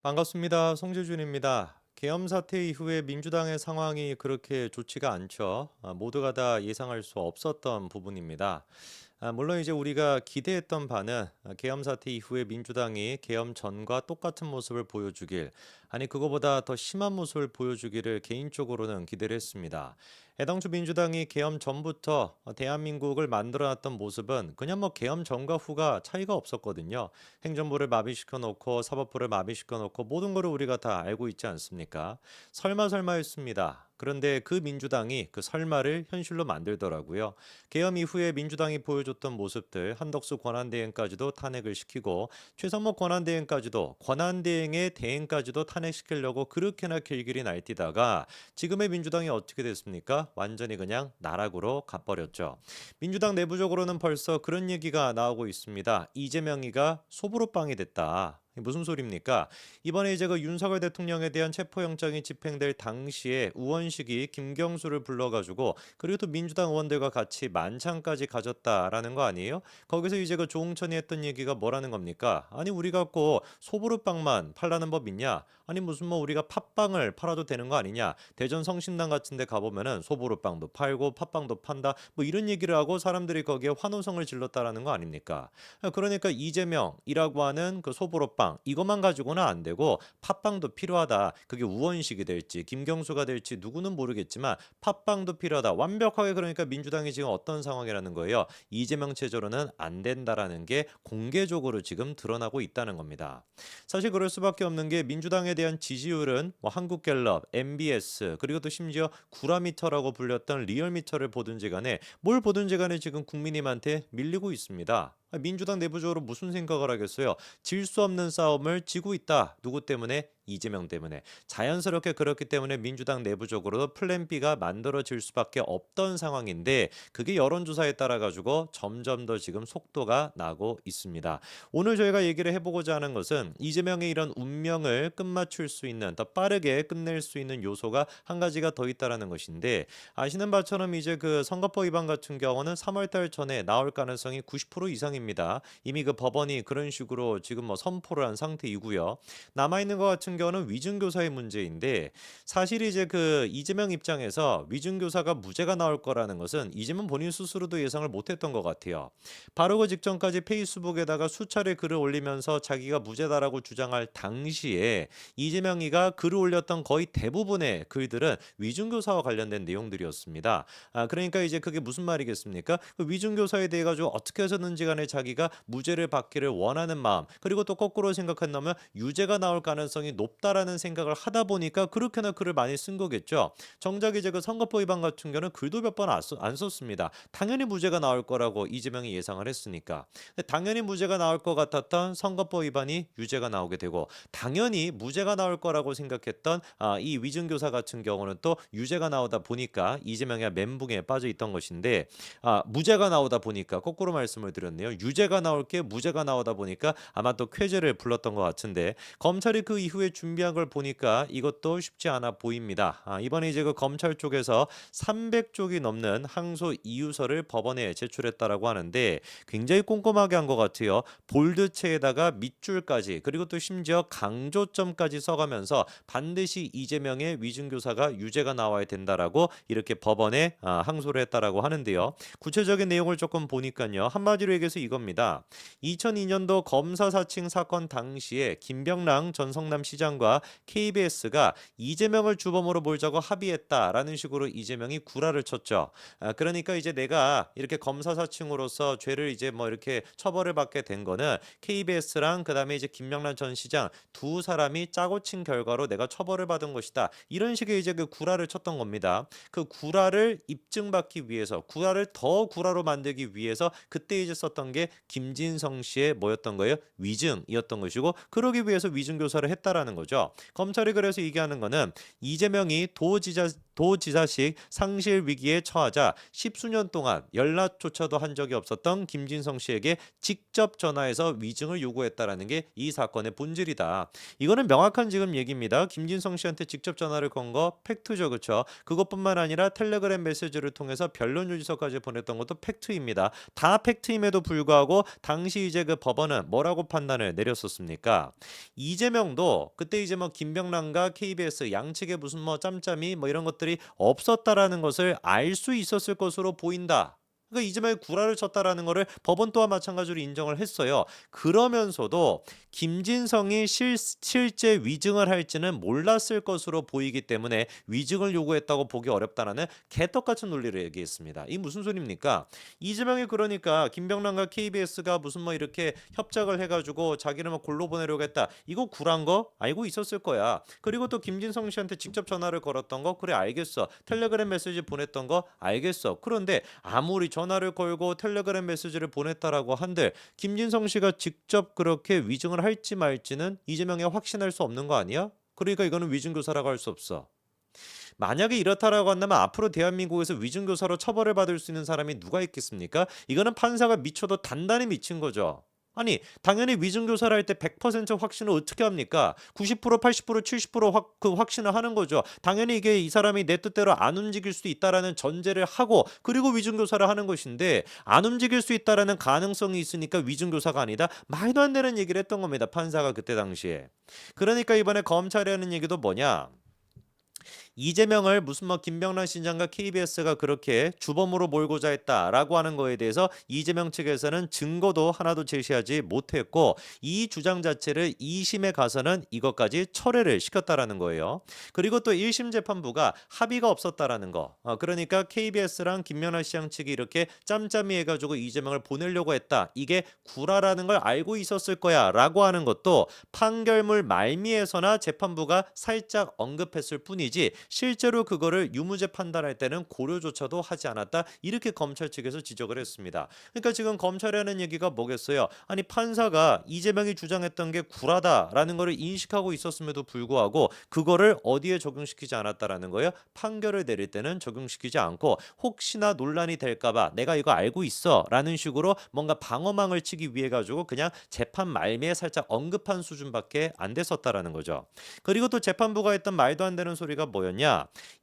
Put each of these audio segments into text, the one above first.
반갑습니다. 송재준입니다. 계엄 사태 이후에 민주당의 상황이 그렇게 좋지가 않죠. 모두가 다 예상할 수 없었던 부분입니다. 물론 이제 우리가 기대했던 바는 계엄 사태 이후에 민주당이 계엄 전과 똑같은 모습을 보여주길, 아니 그거보다 더 심한 모습을 보여주기를 개인적으로는 기대를 했습니다. 애당초 민주당이 계엄 전부터 대한민국을 만들어놨던 모습은 그냥 뭐 계엄 전과 후가 차이가 없었거든요. 행정부를 마비시켜 놓고 사법부를 마비시켜 놓고 모든 거를 우리가 다 알고 있지 않습니까? 설마설마였습니다. 그런데 그 민주당이 그 설마를 현실로 만들더라고요. 계엄 이후에 민주당이 보여줬던 모습들, 한덕수 권한대행까지도 탄핵을 시키고 최상목 권한대행까지도 권한대행의 대행까지도 탄핵시키려고 그렇게나 길길이 날뛰다가 지금의 민주당이 어떻게 됐습니까? 완전히 그냥 나락으로 가버렸죠. 민주당 내부적으로는 벌써 그런 얘기가 나오고 있습니다. 이재명이가 소보루빵이 됐다. 무슨 소리입니까? 이번에 이제 그 윤석열 대통령에 대한 체포영장이 집행될 당시에 우원식이 김경수를 불러가지고 그리고 또 민주당 의원들과 같이 만찬까지 가졌다라는 거 아니에요? 거기서 이제 그 조홍천이 했던 얘기가 뭐라는 겁니까? 아니 우리 갖고 소보루빵만 팔라는 법 있냐? 아니 무슨 뭐 우리가 팥빵을 팔아도 되는 거 아니냐? 대전 성심당 같은 데 가보면은 소보루빵도 팔고 팥빵도 판다 뭐 이런 얘기를 하고 사람들이 거기에 환호성을 질렀다라는 거 아닙니까? 그러니까 이재명이라고 하는 그 소보루빵 이것만 가지고는 안 되고 팥빵도 필요하다. 그게 우원식이 될지 김경수가 될지 누구는 모르겠지만 팥빵도 필요하다. 완벽하게 그러니까 민주당이 지금 어떤 상황이라는 거예요. 이재명 체제로는 안 된다라는 게 공개적으로 지금 드러나고 있다는 겁니다. 사실 그럴 수밖에 없는 게 민주당에 대한 지지율은 뭐 한국갤럽, MBS 그리고 또 심지어 구라미터라고 불렸던 리얼미터를 보든지 간에 뭘 보든지 간에 지금 국민님한테 밀리고 있습니다. 민주당 내부적으로 무슨 생각을 하겠어요? 질 수 없는 싸움을 지고 있다. 누구 때문에? 이재명 때문에. 자연스럽게 그렇기 때문에 민주당 내부적으로도 플랜 B가 만들어질 수밖에 없던 상황인데 그게 여론조사에 따라 가지고 점점 더 지금 속도가 나고 있습니다. 오늘 저희가 얘기를 해보고자 하는 것은 이재명의 이런 운명을 끝마칠 수 있는 더 빠르게 끝낼 수 있는 요소가 한 가지가 더 있다라는 것인데 아시는 바처럼 이제 그 선거법 위반 같은 경우는 3월달 전에 나올 가능성이 90% 이상입니다. 이미 그 법원이 그런 식으로 지금 뭐 선포를 한 상태이고요. 남아 있는 것 같은 경우는 위증교사의 문제인데 사실 이제 그 이재명 입장에서 위증교사가 무죄가 나올 거라는 것은 이재명 본인 스스로도 예상을 못했던 것 같아요. 바로 그 직전까지 페이스북에다가 수차례 글을 올리면서 자기가 무죄다라고 주장할 당시에 이재명이가 글을 올렸던 거의 대부분의 글들은 위증교사와 관련된 내용들이었습니다. 그러니까 이제 그게 무슨 말이겠습니까? 그 위증교사에 대해 가지고 어떻게 해서든지 간에 자기가 무죄를 받기를 원하는 마음 그리고 또 거꾸로 생각한다면 유죄가 나올 가능성이 높다라는 생각을 하다 보니까 그렇게나 글을 많이 쓴 거겠죠. 정작 이제 그 선거법 위반 같은 경우는 글도 몇 번 안 썼습니다. 당연히 무죄가 나올 거라고 이재명이 예상을 했으니까. 근데 당연히 무죄가 나올 것 같았던 선거법 위반이 유죄가 나오게 되고 당연히 무죄가 나올 거라고 생각했던 이 위증교사 같은 경우는 또 유죄가 나오다 보니까 이재명이 멘붕에 빠져 있던 것인데 무죄가 나오다 보니까 거꾸로 말씀을 드렸네요. 유죄가 나올 게 무죄가 나오다 보니까 아마 또 쾌재를 불렀던 것 같은데 검찰이 그 이후에 준비한 걸 보니까 이것도 쉽지 않아 보입니다. 이번에 이제 그 검찰 쪽에서 300쪽이 넘는 항소 이유서를 법원에 제출했다라고 하는데 굉장히 꼼꼼하게 한 것 같아요. 볼드체에다가 밑줄까지 그리고 또 심지어 강조점까지 써가면서 반드시 이재명의 위증교사가 유죄가 나와야 된다라고 이렇게 법원에 항소를 했다라고 하는데요. 구체적인 내용을 조금 보니까요. 한마디로 얘기해서 이겁니다. 2002년도 검사 사칭 사건 당시에 김병랑 전 성남시장과 KBS가 이재명을 주범으로 몰자고 합의했다라는 식으로 이재명이 구라를 쳤죠. 그러니까 이제 내가 이렇게 검사 사칭으로서 죄를 이제 뭐 이렇게 처벌을 받게 된 거는 KBS랑 그다음에 이제 김명란 전 시장 두 사람이 짜고 친 결과로 내가 처벌을 받은 것이다. 이런 식의 이제 그 구라를 쳤던 겁니다. 그 구라를 입증받기 위해서 구라를 더 구라로 만들기 위해서 그때 이제 썼던 게 김진성 씨의 뭐였던 거예요? 위증이었던 것이고 그러기 위해서 위증 교사를 했다라는 거죠. 검찰이 그래서 얘기하는 거는 이재명이 도지사식 상실 위기에 처하자 십수년 동안 연락조차도 한 적이 없었던 김진성 씨에게 직접 전화해서 위증을 요구했다라는 게 이 사건의 본질이다. 이거는 명확한 지금 얘기입니다. 김진성 씨한테 직접 전화를 건 거 팩트죠, 그렇죠? 그것뿐만 아니라 텔레그램 메시지를 통해서 변론 유지서까지 보냈던 것도 팩트입니다. 다 팩트임에도 불구하고 당시 이제 그 법원은 뭐라고 판단을 내렸었습니까? 이재명도 그때 이제 뭐 김병란과 KBS 양측에 무슨 뭐 짬짬이 뭐 이런 것들이 없었다라는 것을 알 수 있었을 것으로 보인다. 그러니까 이재명이 구라를 쳤다라는 거를 법원 또한 마찬가지로 인정을 했어요. 그러면서도 김진성이 실제 위증을 할지는 몰랐을 것으로 보이기 때문에 위증을 요구했다고 보기 어렵다라는 개떡같은 논리를 얘기했습니다. 이 무슨 소리입니까? 이재명이 그러니까 김병란과 KBS가 무슨 뭐 이렇게 협작을 해가지고 자기를 뭐 골로 보내려고 했다. 이거 구란 거 알고 있었을 거야. 그리고 또 김진성 씨한테 직접 전화를 걸었던 거 그래 알겠어. 텔레그램 메시지 보냈던 거 알겠어. 그런데 아무리 전화를 걸고 텔레그램 메시지를 보냈다라고 한들 김진성 씨가 직접 그렇게 위증을 할지 말지는 이재명이 확신할 수 없는 거 아니야? 그러니까 이거는 위증교사라고 할 수 없어. 만약에 이렇다라고 한다면 앞으로 대한민국에서 위증교사로 처벌을 받을 수 있는 사람이 누가 있겠습니까? 이거는 판사가 미쳐도 단단히 미친 거죠. 아니 당연히 위증교사를 할 때 100% 확신을 어떻게 합니까? 90% 80% 70% 그 확신을 하는 거죠. 당연히 이게 이 사람이 내 뜻대로 안 움직일 수 있다라는 전제를 하고 그리고 위증교사를 하는 것인데 안 움직일 수 있다라는 가능성이 있으니까 위증교사가 아니다. 말도 안 되는 얘기를 했던 겁니다. 판사가 그때 당시에. 그러니까 이번에 검찰이 하는 얘기도 뭐냐? 이재명을 무슨 뭐 김병란 신장과 KBS가 그렇게 주범으로 몰고자 했다라고 하는 거에 대해서 이재명 측에서는 증거도 하나도 제시하지 못했고 이 주장 자체를 2심에 가서는 이것까지 철회를 시켰다라는 거예요. 그리고 또 1심 재판부가 합의가 없었다라는 거. 그러니까 KBS랑 김명란 시장 측이 이렇게 짬짬이 해가지고 이재명을 보내려고 했다. 이게 구라라는 걸 알고 있었을 거야 라고 하는 것도 판결문 말미에서나 재판부가 살짝 언급했을 뿐이지 실제로 그거를 유무죄 판단할 때는 고려조차도 하지 않았다. 이렇게 검찰 측에서 지적을 했습니다. 그러니까 지금 검찰이 하는 얘기가 뭐겠어요? 아니 판사가 이재명이 주장했던 게 구라다라는 거를 인식하고 있었음에도 불구하고 그거를 어디에 적용시키지 않았다라는 거예요. 판결을 내릴 때는 적용시키지 않고 혹시나 논란이 될까봐 내가 이거 알고 있어 라는 식으로 뭔가 방어망을 치기 위해 가지고 그냥 재판 말미에 살짝 언급한 수준밖에 안 됐었다라는 거죠. 그리고 또 재판부가 했던 말도 안 되는 소리가 뭐였냐?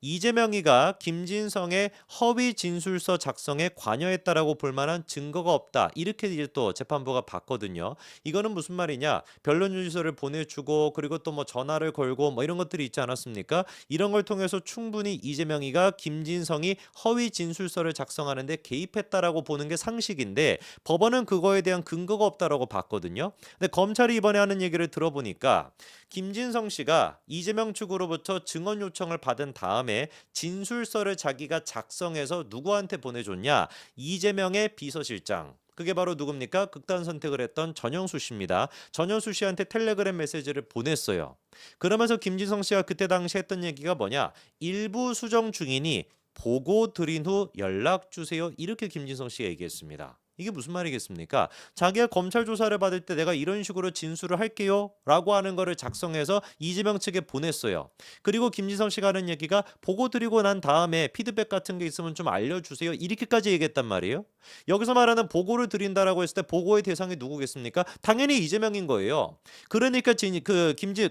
이재명이가 김진성의 허위 진술서 작성에 관여했다라고 볼 만한 증거가 없다. 이렇게 이제 또 재판부가 봤거든요. 이거는 무슨 말이냐? 변론 유지서를 보내주고 그리고 또 뭐 전화를 걸고 뭐 이런 것들이 있지 않았습니까? 이런 걸 통해서 충분히 이재명이가 김진성이 허위 진술서를 작성하는데 개입했다라고 보는 게 상식인데 법원은 그거에 대한 근거가 없다라고 봤거든요. 근데 검찰이 이번에 하는 얘기를 들어보니까 김진성 씨가 이재명 측으로부터 증언 요청을 받은 다음에 진술서를 자기가 작성해서 누구한테 보내줬냐? 이재명의 비서실장. 그게 바로 누굽니까? 극단 선택을 했던 전영수 씨입니다. 전영수 씨한테 텔레그램 메시지를 보냈어요. 그러면서 김진성 씨가 그때 당시 했던 얘기가 뭐냐? 일부 수정 중이니 보고 드린 후 연락 주세요. 이렇게 김진성 씨가 얘기했습니다. 이게 무슨 말이겠습니까? 자기가 검찰 조사를 받을 때 내가 이런 식으로 진술을 할게요 라고 하는 거를 작성해서 이재명 측에 보냈어요. 그리고 김진성 씨가 하는 얘기가 보고 드리고 난 다음에 피드백 같은 게 있으면 좀 알려주세요. 이렇게까지 얘기했단 말이에요. 여기서 말하는 보고를 드린다라고 했을 때 보고의 대상이 누구겠습니까? 당연히 이재명인 거예요. 그러니까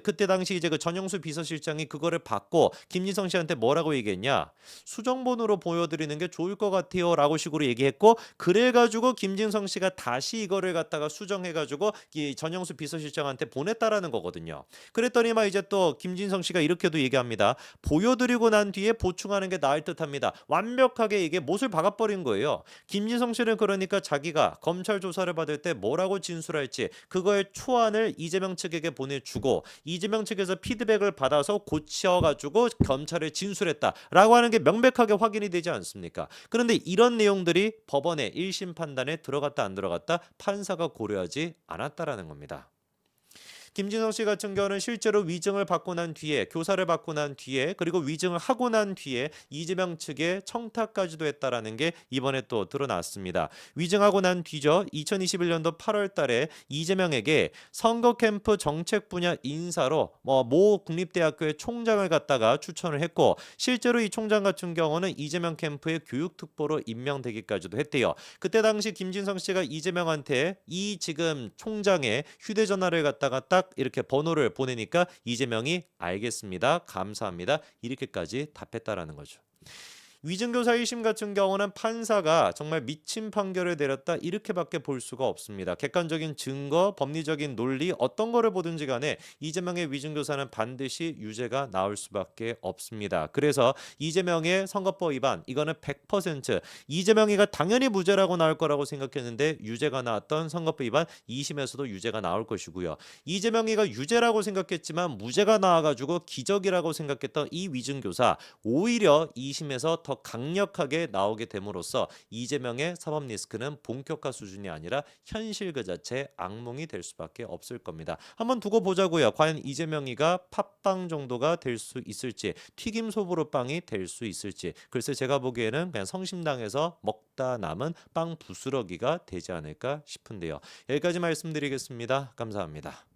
그때 당시 이제 그 전영수 비서실장이 그거를 받고 김진성 씨한테 뭐라고 얘기했냐? 수정본으로 보여드리는 게 좋을 것 같아요 라고 식으로 얘기했고 그래가지고 김진성 씨가 다시 이거를 갖다가 수정해가지고 이 전영수 비서실장한테 보냈다라는 거거든요. 그랬더니만 이제 또 김진성 씨가 이렇게도 얘기합니다. 보여드리고 난 뒤에 보충하는 게 나을 듯합니다. 완벽하게 이게 못을 박아버린 거예요. 김진성 씨는 그러니까 자기가 검찰 조사를 받을 때 뭐라고 진술할지 그거의 초안을 이재명 측에게 보내주고 이재명 측에서 피드백을 받아서 고쳐가지고 검찰에 진술했다라고 하는 게 명백하게 확인이 되지 않습니까? 그런데 이런 내용들이 법원의 1심 판단에 들어갔다 안 들어갔다 판사가 고려하지 않았다라는 겁니다. 김진성 씨 같은 경우는 실제로 위증을 받고 난 뒤에 교사를 받고 난 뒤에 그리고 위증을 하고 난 뒤에 이재명 측에 청탁까지도 했다라는 게 이번에 또 드러났습니다. 위증하고 난 뒤죠. 2021년도 8월 달에 이재명에게 선거 캠프 정책 분야 인사로 모 국립대학교의 총장을 갖다가 추천을 했고 실제로 이 총장 같은 경우는 이재명 캠프의 교육특보로 임명되기까지도 했대요. 그때 당시 김진성 씨가 이재명한테 이 지금 총장의 휴대전화를 갖다가 딱 이렇게 번호를 보내니까 이재명이 알겠습니다. 감사합니다. 이렇게까지 답했다라는 거죠. 위증교사 1심 같은 경우는 판사가 정말 미친 판결을 내렸다 이렇게밖에 볼 수가 없습니다. 객관적인 증거, 법리적인 논리 어떤 거를 보든지 간에 이재명의 위증교사는 반드시 유죄가 나올 수밖에 없습니다. 그래서 이재명의 선거법 위반 이거는 100% 이재명이가 당연히 무죄라고 나올 거라고 생각했는데 유죄가 나왔던 선거법 위반 2심에서도 유죄가 나올 것이고요. 이재명이가 유죄라고 생각했지만 무죄가 나와가지고 기적이라고 생각했던 이 위증교사 오히려 2심에서 더 강력하게 나오게 됨으로써 이재명의 사법 리스크는 본격화 수준이 아니라 현실 그 자체 악몽이 될 수밖에 없을 겁니다. 한번 두고 보자고요. 과연 이재명이가 팥빵 정도가 될 수 있을지 튀김 소보루빵이 될 수 있을지 글쎄 제가 보기에는 그냥 성심당에서 먹다 남은 빵 부스러기가 되지 않을까 싶은데요. 여기까지 말씀드리겠습니다. 감사합니다.